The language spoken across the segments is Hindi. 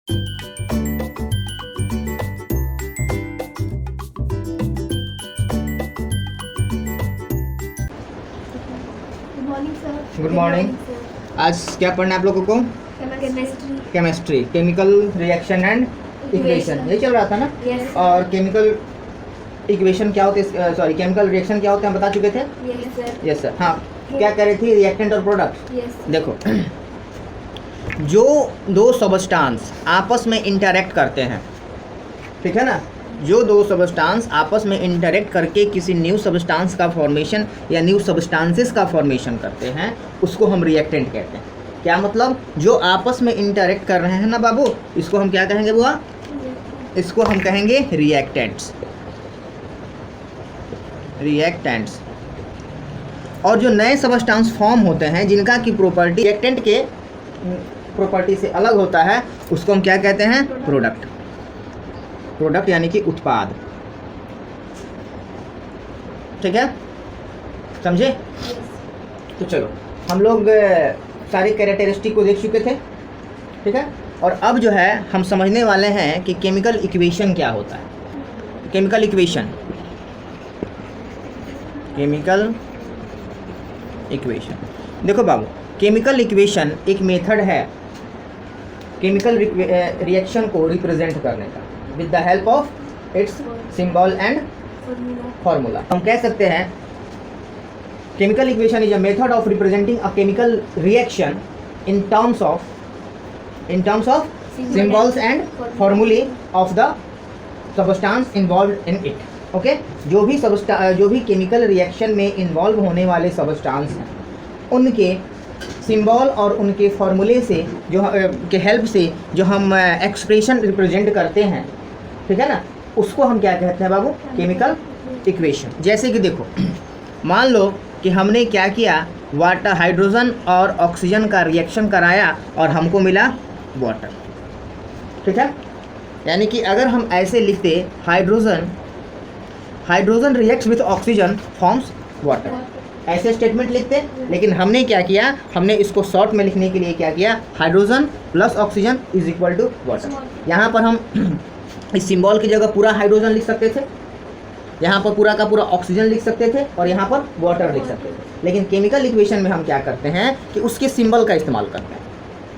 Morning sir. Good morning. आज क्या पढ़ना है आप लोगों को? Chemistry. Chemistry, chemical reaction and equation, ये चल रहा था ना। यस और केमिकल इक्वेशन क्या होते हैं, सॉरी केमिकल रिएक्शन क्या होते हैं बता चुके थे। Yes sir. Yes sir. हाँ, क्या कह रही थी? रिएक्टेंट और प्रोडक्ट। यस देखो, जो दो सबस्टांस आपस में इंटरेक्ट करते हैं, ठीक है ना, जो दो सबस्टांस आपस में इंटरेक्ट करके किसी न्यू सबस्टांस का फॉर्मेशन या न्यू सबस्टांसेस का फॉर्मेशन करते हैं, उसको हम रिएक्टेंट कहते हैं। क्या मतलब? जो आपस में इंटरेक्ट कर रहे हैं ना बाबू, इसको हम क्या कहेंगे बुआ? इसको हम कहेंगे रिएक्टेंट्स। रिएक्टेंट्स। और जो नए सबस्टांस फॉर्म होते हैं जिनका की प्रॉपर्टी रिएक्टेंट के प्रॉपर्टी से अलग होता है, उसको हम क्या कहते हैं? प्रोडक्ट। प्रोडक्ट यानी कि उत्पाद। ठीक है, समझे? तो चलो, हम लोग सारी कैरेक्टरिस्टिक को देख चुके थे, ठीक है। और अब जो है हम समझने वाले हैं कि केमिकल इक्वेशन क्या होता है। केमिकल इक्वेशन, केमिकल इक्वेशन, देखो बाबू, केमिकल इक्वेशन एक मेथड है केमिकल रिएक्शन को रिप्रेजेंट करने का with the help of its symbol and formula. हम कह सकते हैं chemical equation is a method of representing a chemical reaction in terms of symbols and formulae of the substance involved in it. Okay, जो भी केमिकल रिएक्शन में इन्वॉल्व होने वाले सबस्टांस हैं, उनके सिंबल और उनके फॉर्मूले से जो के हेल्प से जो हम एक्सप्रेशन रिप्रेजेंट करते हैं, ठीक है ना, उसको हम क्या कहते हैं बाबू? Chemical equation. जैसे कि देखो, मान लो कि हमने क्या किया, वाटर, हाइड्रोजन और ऑक्सीजन का रिएक्शन कराया और हमको मिला वाटर, ठीक है। यानी कि अगर हम ऐसे लिखते, hydrogen reacts with oxygen forms water, ऐसे स्टेटमेंट लिखते। लेकिन हमने क्या किया, हमने इसको शॉर्ट में लिखने के लिए क्या किया, hydrogen plus oxygen is equal to water. यहाँ पर हम इस सिंबल की जगह पूरा हाइड्रोजन लिख सकते थे, यहाँ पर पूरा का पूरा ऑक्सीजन लिख सकते थे और यहाँ पर वाटर लिख सकते थे। लेकिन केमिकल इक्वेशन में हम क्या करते हैं कि उसके सिंबल का इस्तेमाल करते हैं,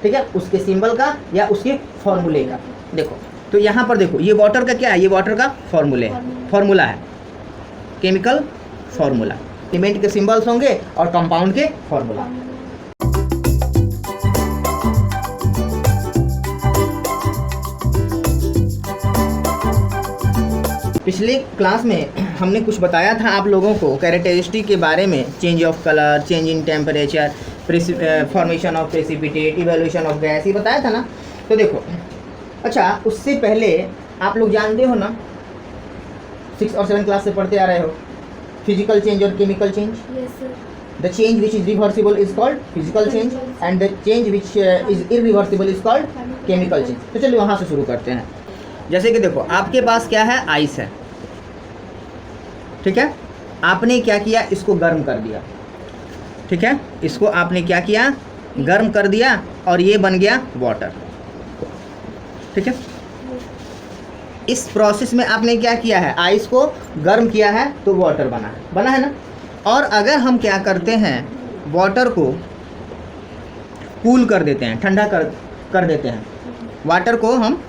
ठीक है, उसके सिंबल का या उसके फॉर्मूले का। देखो, तो यहाँ पर देखो, ये वाटर का क्या है? ये वाटर का फॉर्मूला है, केमिकल फॉर्मूला। एलिमेंट के सिंबल्स होंगे और कंपाउंड के फॉर्मूला। पिछले क्लास में हमने कुछ बताया था आप लोगों को कैरेक्टरिस्टिक के बारे में, change of colour, change in temperature, formation of precipitate, evolution of gas, ये बताया था ना। तो देखो, अच्छा, उससे पहले आप लोग जानते हो ना, 6 और 7 क्लास से पढ़ते आ रहे हो, फिजिकल चेंज और chemical change. Yes sir. The change which is reversible is called physical change and the change which is irreversible is called chemical change. तो चलिए वहाँ से शुरू करते हैं। जैसे कि देखो, आपके पास क्या है? आइस है, ठीक है। आपने क्या किया, इसको गर्म कर दिया, ठीक है, इसको आपने क्या किया, गर्म कर दिया और ये बन गया वाटर, ठीक है। इस प्रोसेस में आपने क्या किया है, आइस को गर्म किया है तो वाटर बना है ना। और अगर हम क्या करते हैं, वाटर को कूल कर देते हैं, ठंडा कर देते हैं, वाटर को हम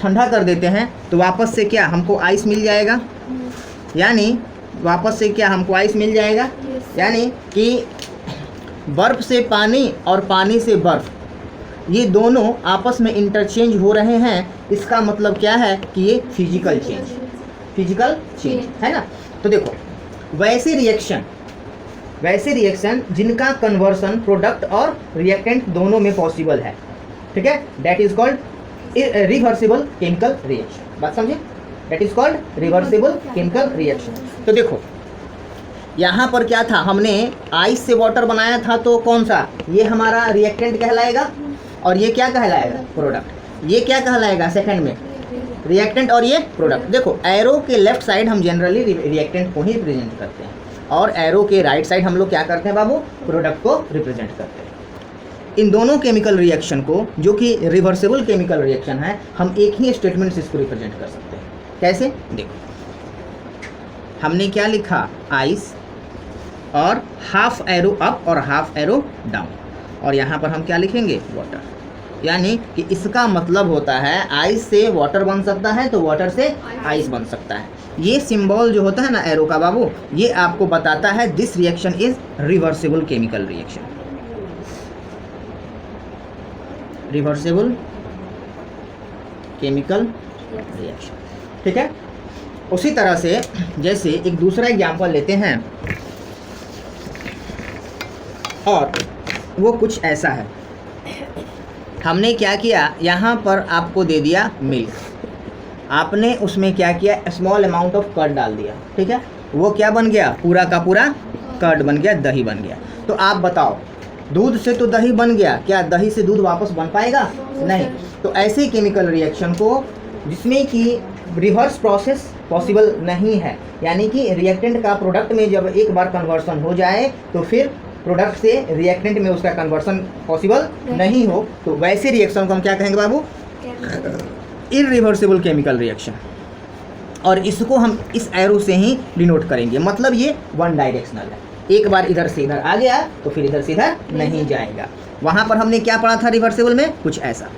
ठंडा कर देते हैं, तो वापस से क्या हमको आइस मिल जाएगा। यानी वापस से क्या हमको आइस मिल जाएगा, यानी कि बर्फ़ से पानी और पानी से बर्फ़, ये दोनों आपस में इंटरचेंज हो रहे हैं। इसका मतलब क्या है कि ये फिजिकल चेंज है ना। तो देखो, वैसे रिएक्शन जिनका कन्वर्सन प्रोडक्ट और रिएक्टेंट दोनों में पॉसिबल है, ठीक है, that is called reversible chemical reaction. बात समझे? That is called reversible chemical reaction. तो देखो, यहाँ पर क्या था, हमने आइस से वाटर बनाया था, तो कौन सा? ये हमारा रिएक्टेंट कहलाएगा और ये क्या कहलाएगा? प्रोडक्ट। ये क्या कहलाएगा सेकंड में? रिएक्टेंट और ये प्रोडक्ट। देखो, एरो के लेफ्ट साइड हम जनरली रिएक्टेंट को ही रिप्रेजेंट करते हैं और एरो के राइट साइड हम लोग क्या करते हैं बाबू? प्रोडक्ट को रिप्रेजेंट करते हैं। इन दोनों केमिकल रिएक्शन को, जो कि रिवर्सिबल केमिकल रिएक्शन है, हम एक ही स्टेटमेंट से इसको रिप्रेजेंट कर सकते हैं। कैसे? देखो, हमने क्या लिखा, आइस, और हाफ एरो अप और हाफ एरो डाउन, और यहाँ पर हम क्या लिखेंगे, वाटर। यानी कि इसका मतलब होता है आइस से वाटर बन सकता है तो वाटर से आइस बन सकता है। ये सिंबल जो होता है ना एरो का बाबू, ये आपको बताता है this reaction is reversible chemical reaction, reversible chemical reaction. ठीक है। उसी तरह से जैसे एक दूसरा एग्जांपल लेते हैं, और वो कुछ ऐसा है। हमने क्या किया, यहाँ पर आपको दे दिया मिल्क, आपने उसमें क्या किया, स्मॉल अमाउंट ऑफ कर्ड डाल दिया। ठीक है, वो क्या बन गया, पूरा का पूरा कर्ड बन गया, दही बन गया। तो आप बताओ, दूध से तो दही बन गया, क्या दही से दूध वापस बन पाएगा? नहीं। तो ऐसे केमिकल रिएक्शन को जिसमें कि रिवर्स प्रोसेस पॉसिबल नहीं है, यानी कि रिएक्टेंट का प्रोडक्ट में जब एक बार कन्वर्सन हो जाए तो फिर प्रोडक्ट से रिएक्टेंट में उसका कन्वर्सन पॉसिबल नहीं हो, तो वैसे रिएक्शन को हम क्या कहेंगे बाबू, इररिवर्सिबल केमिकल रिएक्शन। और इसको हम इस एरो से ही डिनोट करेंगे, मतलब ये वन डायरेक्शनल है, एक बार इधर से इधर आ गया तो फिर इधर से इधर नहीं जाएगा। वहाँ पर हमने क्या पढ़ा था रिवर्सिबल में, कुछ ऐसा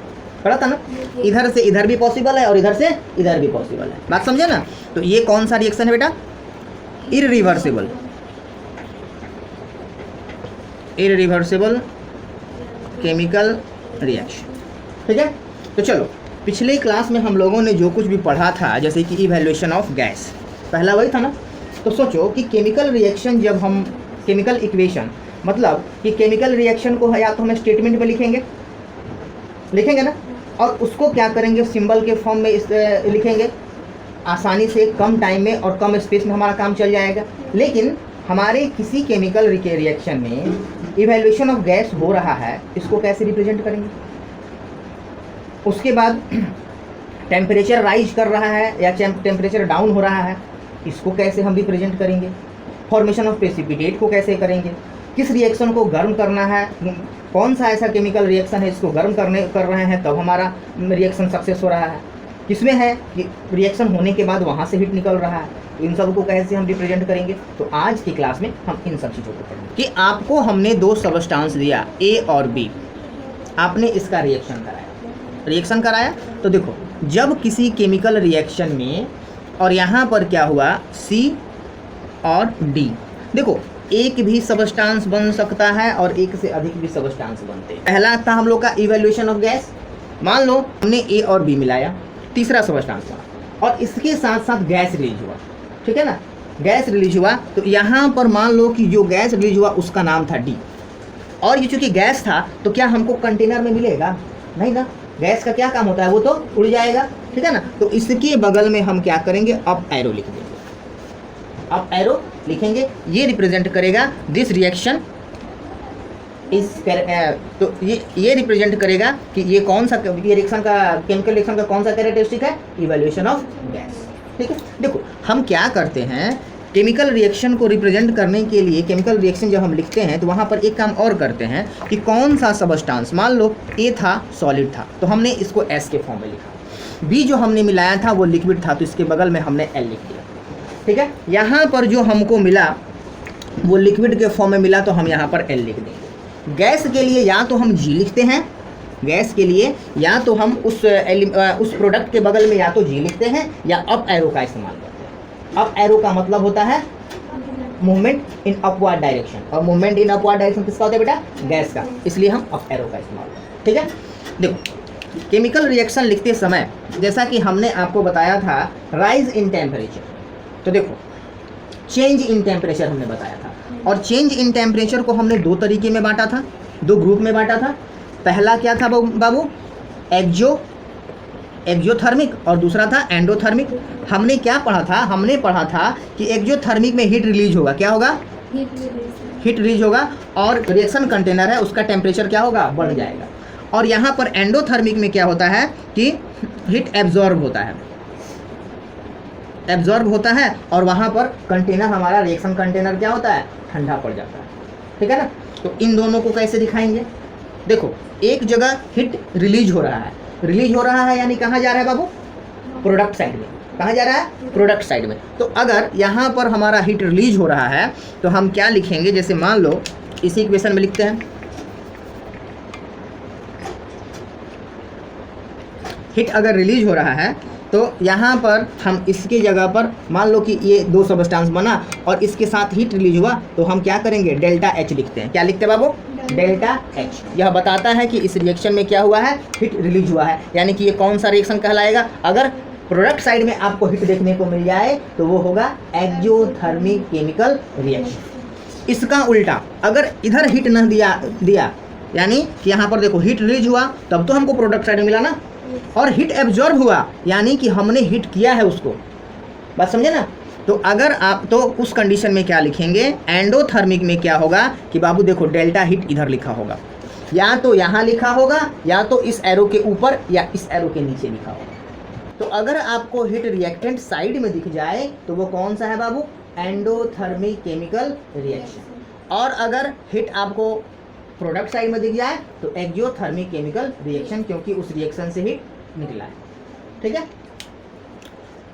पढ़ा था ना, इधर से इधर भी पॉसिबल है और इधर से इधर भी पॉसिबल है। बात समझे ना? तो ये कौन सा रिएक्शन है बेटा, इररिवर्सिबल, इररिवर्सिबल केमिकल रिएक्शन। ठीक है। तो चलो, पिछले क्लास में हम लोगों ने जो कुछ भी पढ़ा था, जैसे कि इवैल्यूएशन ऑफ गैस, पहला वही था ना। तो सोचो कि केमिकल रिएक्शन, जब हम केमिकल इक्वेशन, मतलब कि केमिकल रिएक्शन को या तो हम स्टेटमेंट में लिखेंगे ना, और उसको क्या करेंगे, सिंबल के फॉर्म में लिखेंगे, आसानी से कम टाइम में और कम स्पेस में हमारा काम चल जाएगा। लेकिन हमारे किसी केमिकल रिएक्शन में इवैल्यूएशन ऑफ गैस हो रहा है, इसको कैसे रिप्रेजेंट करेंगे? उसके बाद टेम्परेचर राइज कर रहा है या टेम्परेचर डाउन हो रहा है, इसको कैसे हम रिप्रेजेंट करेंगे? फॉर्मेशन ऑफ प्रेसिपिटेट को कैसे करेंगे? किस रिएक्शन को गर्म करना है, कौन सा ऐसा केमिकल रिएक्शन है इसको गर्म कर रहे हैं तब हमारा रिएक्शन सक्सेस हो रहा है, किसमें है कि रिएक्शन होने के बाद वहाँ से हीट निकल रहा है, इन सब को कैसे हम रिप्रेजेंट करेंगे? तो आज की क्लास में हम इन सब चीज़ों को पढ़ेंगे। कि आपको हमने दो सबस्टांस दिया ए और बी, आपने इसका रिएक्शन कराया। तो देखो, जब किसी केमिकल रिएक्शन में, और यहाँ पर क्या हुआ, सी और डी, देखो एक भी सबस्टांस बन सकता है और एक से अधिक भी सबस्टांस बनते हैं। पहला था हम लोग का इवैल्यूएशन ऑफ गैस, मान लो हमने ए और बी मिलाया, तीसरा सबस्टांस बना, और इसके साथ साथ गैस रिलीज हुआ। ठीक है ना, गैस रिलीज हुआ, तो यहाँ पर मान लो कि जो गैस रिलीज हुआ उसका नाम था डी, और ये चूँकि गैस था तो क्या हमको कंटेनर में मिलेगा? नहीं ना, गैस का क्या काम होता है, वो तो उड़ जाएगा। ठीक है ना, तो इसके बगल में हम क्या करेंगे, अप एरो लिख देंगे, अप एरो लिखेंगे, ये रिप्रेजेंट करेगा दिस रिएक्शन इस, तो ये रिप्रेजेंट करेगा कि ये कौन सा, ये रिएक्शन का, केमिकल रिएक्शन का कौन सा कैरेक्टरिस्टिक है, इवैल्यूएशन ऑफ गैस। ठीक है। देखो हम क्या करते हैं, केमिकल रिएक्शन को रिप्रेजेंट करने के लिए, केमिकल रिएक्शन जब हम लिखते हैं तो वहाँ पर एक काम और करते हैं कि कौन सा सबस्टांस, मान लो ए था, सॉलिड था, तो हमने इसको एस के फॉर्म में लिखा, बी जो हमने मिलाया था वो लिक्विड था, तो इसके बगल में हमने एल लिख दिया। ठीक है। यहाँ पर जो हमको मिला वो लिक्विड के फॉर्म में मिला, तो हम यहाँ पर एल लिख देंगे। गैस के लिए या तो हम जी लिखते हैं, गैस के लिए या तो हम उस प्रोडक्ट के बगल में या तो जी लिखते हैं या अप एरो का इस्तेमाल करते हैं। अप एरो का मतलब होता है मूवमेंट इन अपवर्ड डायरेक्शन, और मूवमेंट इन अपवर्ड डायरेक्शन किसका होता है बेटा, गैस का, इसलिए हम अप एरो का इस्तेमाल करते हैं। ठीक है। देखो केमिकल रिएक्शन लिखते समय जैसा कि हमने आपको बताया था राइज इन टेम्परेचर, तो देखो चेंज इन टेम्परेचर हमने बताया था, और चेंज इन टेम्परेचर को हमने दो तरीके में बांटा था, दो ग्रुप में बांटा था। पहला क्या था बाबू, एक्जोथर्मिक, और दूसरा था एंडोथर्मिक। हमने क्या पढ़ा था, हमने पढ़ा था कि एक्जोथर्मिक में हीट रिलीज होगा, क्या होगा, हीट रिलीज होगा, और रिएक्शन कंटेनर है उसका टेम्परेचर क्या होगा, बढ़ जाएगा। और यहाँ पर एंडोथर्मिक में क्या होता है कि हीट एब्जॉर्ब होता है, और वहाँ पर कंटेनर, हमारा रिएक्शन कंटेनर क्या होता है, ठंडा पड़ जाता है। ठीक है ना। तो इन दोनों को कैसे दिखाएंगे, देखो एक जगह हीट रिलीज हो रहा है, रिलीज हो रहा है यानी कहाँ जा रहा है बाबू? प्रोडक्ट साइड में। कहाँ जा रहा है? प्रोडक्ट साइड में। तो अगर यहाँ पर हमारा हीट रिलीज हो रहा है तो हम क्या लिखेंगे? जैसे मान लो इसी इक्वेशन में लिखते हैं, हीट अगर रिलीज हो रहा है तो यहाँ पर हम इसके जगह पर मान लो कि ये दो सबस्टेंस बना और इसके साथ हीट रिलीज हुआ तो हम क्या करेंगे? डेल्टा एच लिखते हैं। क्या लिखते हैं बाबू? Delta H. यह बताता है कि इस रिएक्शन में क्या हुआ है? हीट रिलीज हुआ है, यानी कि ये कौन सा रिएक्शन कहलाएगा? अगर प्रोडक्ट साइड में आपको हीट देखने को मिल जाए तो वो होगा एक्सोथर्मिक केमिकल रिएक्शन। इसका उल्टा अगर इधर हीट न दिया यानी कि यहाँ पर देखो हीट रिलीज हुआ तब तो हमको प्रोडक्ट साइड में मिला ना, और हीट एब्जॉर्ब हुआ यानी कि हमने हीट किया है उसको। बात समझे ना? तो अगर आप तो उस कंडीशन में क्या लिखेंगे? एंडोथर्मिक में क्या होगा कि बाबू देखो डेल्टा हीट इधर लिखा होगा, या तो यहाँ लिखा होगा या तो इस एरो के ऊपर या इस एरो के नीचे लिखा होगा। तो अगर आपको हीट रिएक्टेंट साइड में दिख जाए तो वो कौन सा है बाबू? Endothermic chemical reaction. और अगर हीट आपको प्रोडक्ट साइड में दिख जाए तो एक्सोथर्मिक केमिकल रिएक्शन, क्योंकि उस रिएक्शन से हीट निकला है। ठीक है,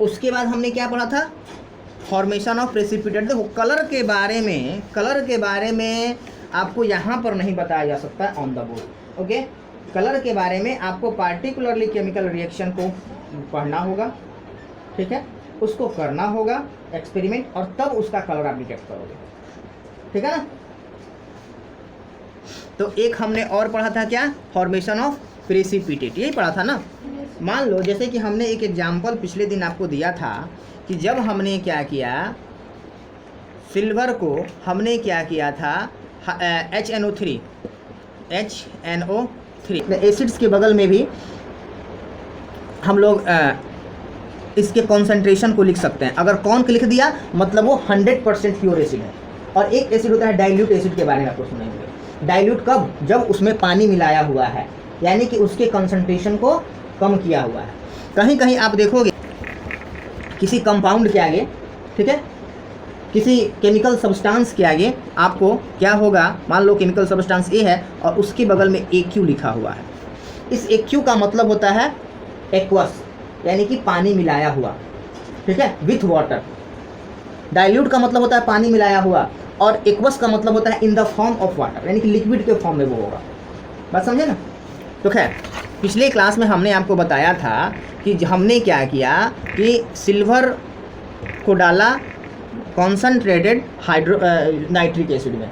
उसके बाद हमने क्या पढ़ा था? Formation of precipitate. देखो कलर के बारे में आपको यहाँ पर नहीं बताया जा सकता on the board. Okay, colour के बारे में आपको पार्टिकुलरली केमिकल रिएक्शन को पढ़ना होगा, ठीक है, उसको करना होगा एक्सपेरिमेंट, और तब उसका कलर आप डिटेक्ट करोगे। ठीक है ना? तो एक हमने और पढ़ा था क्या? फॉर्मेशन ऑफ प्रेसिपिटेट, यही पढ़ा था ना। मान लो जैसे कि हमने एक एग्जाम्पल पिछले दिन आपको दिया था कि जब हमने क्या किया, सिल्वर को हमने क्या किया था, HNO3 एसिड्स के बगल में भी हम लोग इसके कॉन्सेंट्रेशन को लिख सकते हैं। अगर कौन लिख दिया मतलब वो 100% प्योर एसिड है। और एक एसिड होता है डाइल्यूट एसिड, के बारे में आपको सुनेंगे। डाइल्यूट कब? जब उसमें पानी मिलाया हुआ है, यानी कि उसके कॉन्सेंट्रेशन को कम किया हुआ है। कहीं कहीं आप देखोगे किसी कंपाउंड के आगे, ठीक है, किसी केमिकल सब्सटेंस के आगे आपको क्या होगा? मान लो केमिकल सब्सटेंस ए है और उसके बगल में AQ लिखा हुआ है। इस AQ का मतलब होता है एक्वस, यानी कि पानी मिलाया हुआ, ठीक है, विथ वाटर। डाइल्यूट का मतलब होता है पानी मिलाया हुआ, और एक्वस का मतलब होता है in the form of water, यानी कि लिक्विड के फॉर्म में वो होगा। बात समझे ना? तो खैर पिछले क्लास में हमने आपको बताया था कि हमने क्या किया कि सिल्वर को डाला कॉन्सनट्रेटेड नाइट्रिक एसिड में।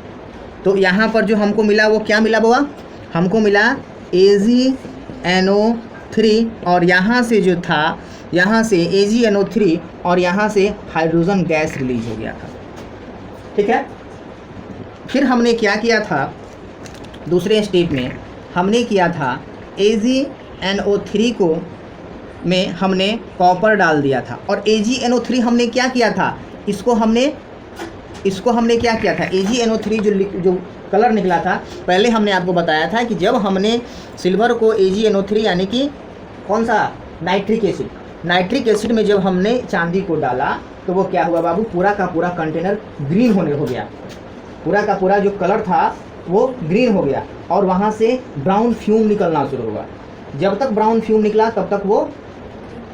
तो यहाँ पर जो हमको मिला वो क्या मिला बुआ? हमको मिला AgNO3, और यहाँ से जो था, यहाँ से AgNO3 और यहाँ से हाइड्रोजन गैस रिलीज हो गया था। ठीक है, फिर हमने क्या किया था? दूसरे स्टेप में हमने किया था AgNO3 को में हमने कॉपर डाल दिया था, और AgNO3 हमने क्या किया था? इसको हमने क्या किया था? AgNO3 जो कलर निकला था, पहले हमने आपको बताया था कि जब हमने सिल्वर को AgNO3 यानी कि कौन सा? नाइट्रिक एसिड में जब हमने चांदी को डाला तो वो क्या हुआ बाबू? पूरा का पूरा कंटेनर ग्रीन होने हो गया। पूरा का पूरा जो कलर था वो ग्रीन हो गया, और वहाँ से ब्राउन फ्यूम निकलना शुरू हुआ। जब तक ब्राउन फ्यूम निकला तब तक वो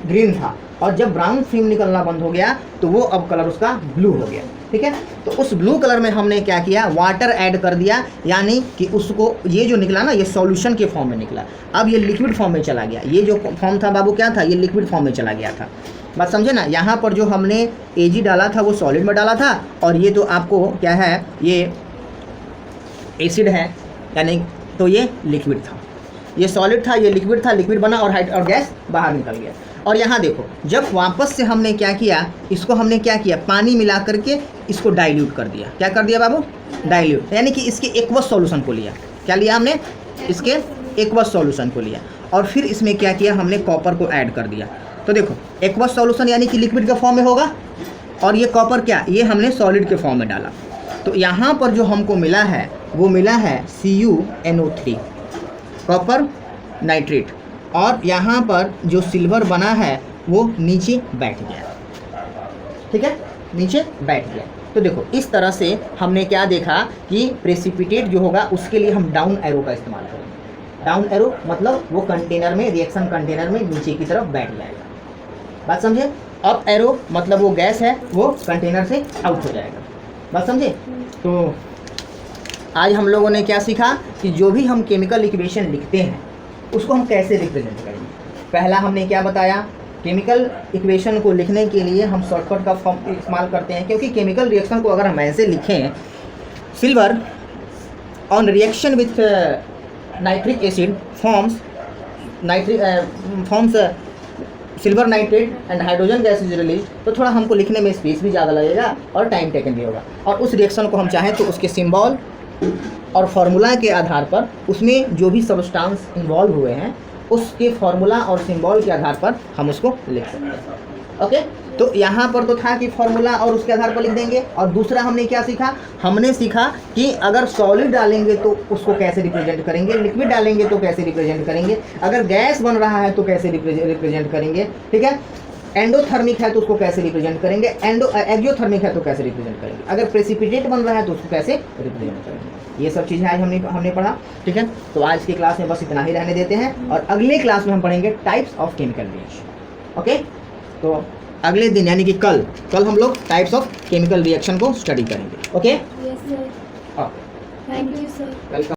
ग्रीन था, और जब ब्राउन फ्यूम निकलना बंद हो गया तो वो अब कलर उसका ब्लू हो गया। ठीक है, तो उस ब्लू कलर में हमने क्या किया? वाटर ऐड कर दिया, यानी कि उसको ये जो निकला ना, ये सॉल्यूशन के फॉर्म में निकला। अब ये लिक्विड फॉर्म में चला गया। ये जो फॉर्म था बाबू क्या था? ये लिक्विड फॉर्म में चला गया था। बात समझे ना? यहाँ पर जो हमने Ag डाला था वो सॉलिड में डाला था, और ये तो आपको क्या है? ये एसिड है, यानी तो ये लिक्विड था। ये सॉलिड था, ये लिक्विड था, लिक्विड बना और गैस बाहर निकल गया। और यहाँ देखो जब वापस से हमने क्या किया? इसको हमने क्या किया? पानी मिला करके इसको डाइल्यूट कर दिया। क्या कर दिया बाबू? डाइल्यूट, यानी कि इसके एक्वस सॉल्यूशन को लिया। क्या लिया हमने? इसके एक्वस सॉल्यूशन को लिया, और फिर इसमें क्या किया? हमने कॉपर को ऐड कर दिया। तो देखो एक्वस सॉल्यूशन यानी कि लिक्विड के फॉर्म में होगा, और ये कॉपर क्या? ये हमने सॉलिड के फॉर्म में डाला। तो यहाँ पर जो हमको मिला है वो मिला है CuNO3, कॉपर नाइट्रेट, और यहाँ पर जो सिल्वर बना है वो नीचे बैठ गया। ठीक है, नीचे बैठ गया। तो देखो इस तरह से हमने क्या देखा कि प्रेसिपिटेट जो होगा उसके लिए हम डाउन एरो का इस्तेमाल करेंगे। डाउन एरो मतलब वो कंटेनर में, रिएक्शन कंटेनर में नीचे की तरफ बैठ जाएगा, बात समझे। अप एरो मतलब वो गैस है वो कंटेनर से आउट हो जाएगा, बात समझे। तो आज हम लोगों ने क्या सीखा कि जो भी हम केमिकल इक्वेशन लिखते हैं उसको हम कैसे रिप्रेजेंट करेंगे। पहला हमने क्या बताया, केमिकल इक्वेशन को लिखने के लिए हम शॉर्टकट का फॉर्म इस्तेमाल करते हैं, क्योंकि केमिकल रिएक्शन को अगर हम ऐसे लिखें, silver on reaction with nitric acid forms silver nitrate and hydrogen gas is release, तो थोड़ा हमको लिखने में स्पेस भी ज़्यादा लगेगा और टाइम टेकन भी होगा। और उस रिएक्शन को हम चाहें तो उसके सिंबल और फार्मूला के आधार पर, उसमें जो भी सब्सटेंस इन्वॉल्व हुए हैं उसके फार्मूला और सिंबल के आधार पर हम उसको लिख सकते हैं। ओके, तो यहाँ पर तो था कि फार्मूला और उसके आधार पर लिख देंगे। और दूसरा हमने क्या सीखा, हमने सीखा कि अगर सॉलिड डालेंगे तो उसको कैसे रिप्रेजेंट करेंगे, लिक्विड डालेंगे तो कैसे रिप्रेजेंट करेंगे, अगर गैस बन रहा है तो कैसे रिप्रेजेंट करेंगे, ठीक है। एंडोथर्मिक है तो उसको कैसे रिप्रेजेंट करेंगे, एक्जियोथर्मिक है तो कैसे रिप्रेजेंट करेंगे, अगर प्रेसिपिटेट बन रहा है तो उसको कैसे रिप्रेजेंट करेंगे। ये सब चीज़ें आज हमने पढ़ा, ठीक है। तो आज की क्लास में बस इतना ही रहने देते हैं और अगले क्लास में हम पढ़ेंगे types of chemical reaction. Okay, तो अगले दिन यानी कि कल हम लोग टाइप्स ऑफ केमिकल रिएक्शन को स्टडी करेंगे। Okay, Yes, sir. हाँ, Thank you, sir. वेलकम।